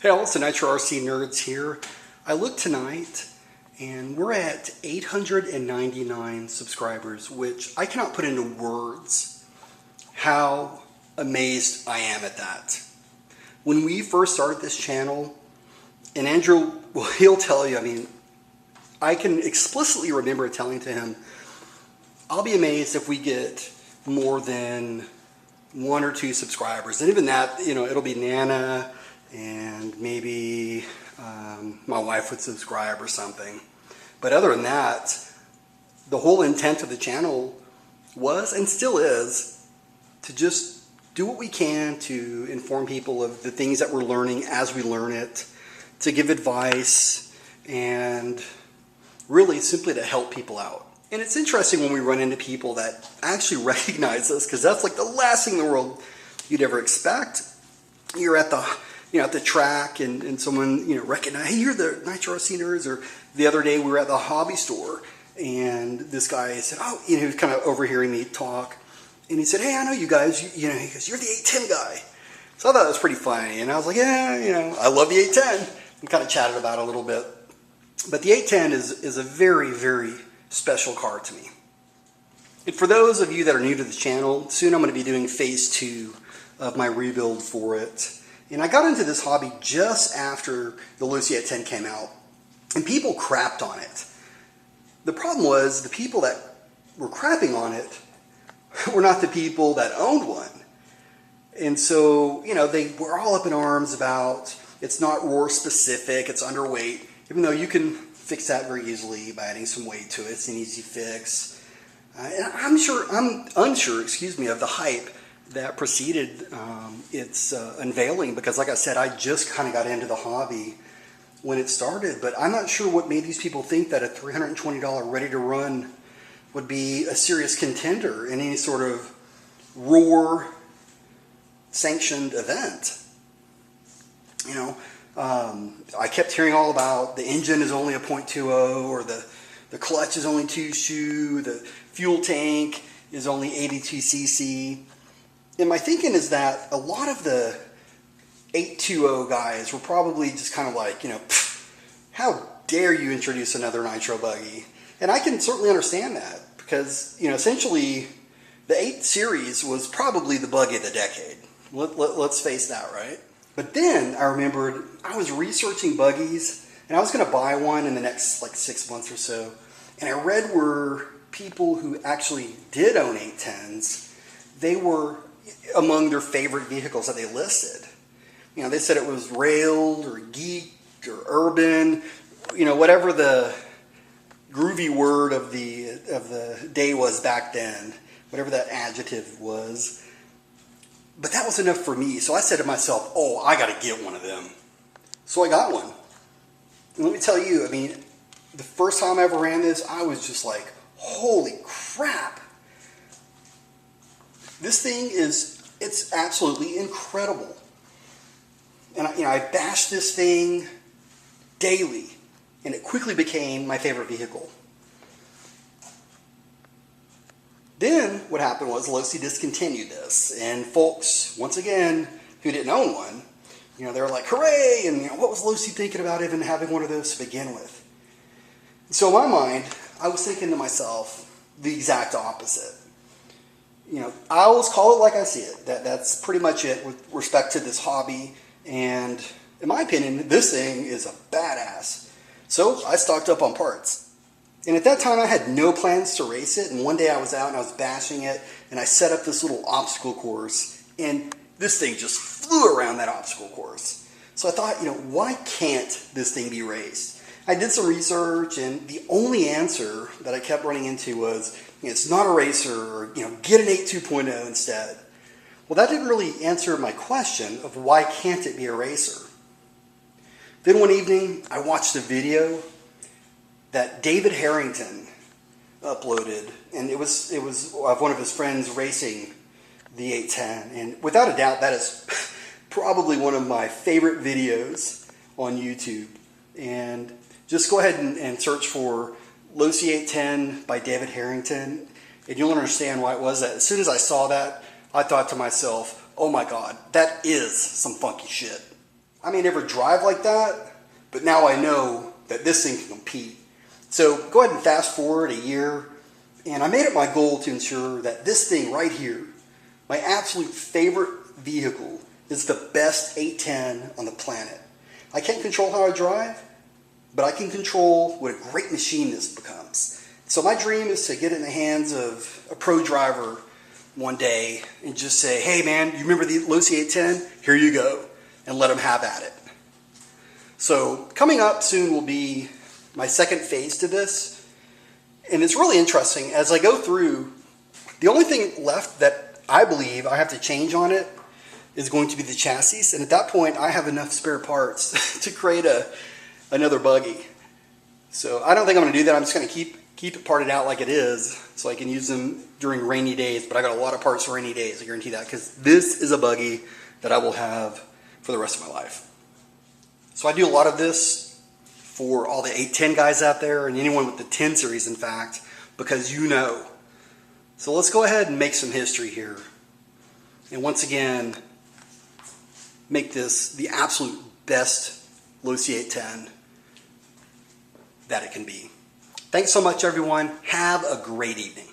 Hey all, it's the Nitro RC Nerds here. I looked tonight and we're at 899 subscribers, which I cannot put into words how amazed I am at that. When we first started this channel, and Andrew, well, he'll tell you, I mean, I can explicitly remember telling to him, I'll be amazed if we get more than 1 or 2 subscribers. And even that, you know, it'll be Nana and maybe my wife would subscribe or something. But other than that, the whole intent of the channel was and still is to just do what we can to inform people of the things that we're learning as we learn it, to give advice, and really simply to help people out. And it's interesting when we run into people that actually recognize us, because that's like the last thing in the world you'd ever expect. You're at the at the track and someone recognize, hey, you're the Nitro RC Nerds. Or the other day we were at the hobby store and this guy said, oh, he was kind of overhearing me talk, and he said, hey, I know you guys. He goes, you're the 810 guy. So I thought that was pretty funny, and I was like, yeah, I love the 810. We kind of chatted about it a little bit, but the 810 is a very, very special car to me. And for those of you that are new to the channel, soon I'm going to be doing phase 2 of my rebuild for it. And I got into this hobby just after the Losi 810 came out, and people crapped on it. The problem was the people that were crapping on it were not the people that owned one. And so, they were all up in arms about it's not roar specific, it's underweight, even though you can fix that very easily by adding some weight to it. It's an easy fix. And I'm unsure, of the hype that preceded its unveiling, because like I said, I just kind of got into the hobby when it started, but I'm not sure what made these people think that a $320 ready to run would be a serious contender in any sort of roar sanctioned event. I kept hearing all about the engine is only a 0.20, or the clutch is only 2 SHU, the fuel tank is only 82 cc. And my thinking is that a lot of the 820 guys were probably just kind of like, how dare you introduce another nitro buggy? And I can certainly understand that, because, essentially the 8 series was probably the buggy of the decade. Let's face that, right? But then I remembered I was researching buggies, and I was going to buy one in the next 6 months or so. And I read where people who actually did own 810s, they were among their favorite vehicles that they listed. They said it was railed or geeked or urban, whatever the groovy word of the day was back then, whatever that adjective was. But that was enough for me. So I said to myself, oh, I got to get one of them. So I got one. And let me tell you, the first time I ever ran this, I was just like, holy crap. This thing it's absolutely incredible. And I bashed this thing daily, and it quickly became my favorite vehicle. Then what happened was Losi discontinued this, and folks, once again, who didn't own one, they were like, hooray, and what was Losi thinking about even having one of those to begin with? So in my mind, I was thinking to myself the exact opposite. I always call it like I see it. That's pretty much it with respect to this hobby. And in my opinion, this thing is a badass. So I stocked up on parts. And at that time, I had no plans to race it. And one day I was out and I was bashing it, and I set up this little obstacle course. And this thing just flew around that obstacle course. So I thought, why can't this thing be raced? I did some research, and the only answer that I kept running into was, it's not a racer, or, get an 8.2.0 instead. Well, that didn't really answer my question of why can't it be a racer. Then one evening, I watched a video that David Harrington uploaded, and it was of one of his friends racing the 810. And without a doubt, that is probably one of my favorite videos on YouTube. And just go ahead and search for Losi 810 by David Harrington, and you'll understand why it was that. As soon as I saw that, I thought to myself, oh my God, that is some funky shit. I may never drive like that, but now I know that this thing can compete. So go ahead and fast forward a year, and I made it my goal to ensure that this thing right here, my absolute favorite vehicle, is the best 810 on the planet. I can't control how I drive, but I can control what a great machine this becomes. So my dream is to get it in the hands of a pro driver one day and just say, hey man, you remember the Losi 810? Here you go, and let them have at it. So coming up soon will be my second phase to this, and it's really interesting. As I go through, the only thing left that I believe I have to change on it is going to be the chassis, and at that point I have enough spare parts to create another buggy. So I don't think I'm going to do that. I'm just going to keep it parted out like it is so I can use them during rainy days, but I got a lot of parts for rainy days, I guarantee that, because this is a buggy that I will have for the rest of my life. So I do a lot of this for all the 810 guys out there and anyone with the 10 series, in fact, because you know. So let's go ahead and make some history here. And once again, make this the absolute best Losi 810 that it can be. Thanks so much, everyone. Have a great evening.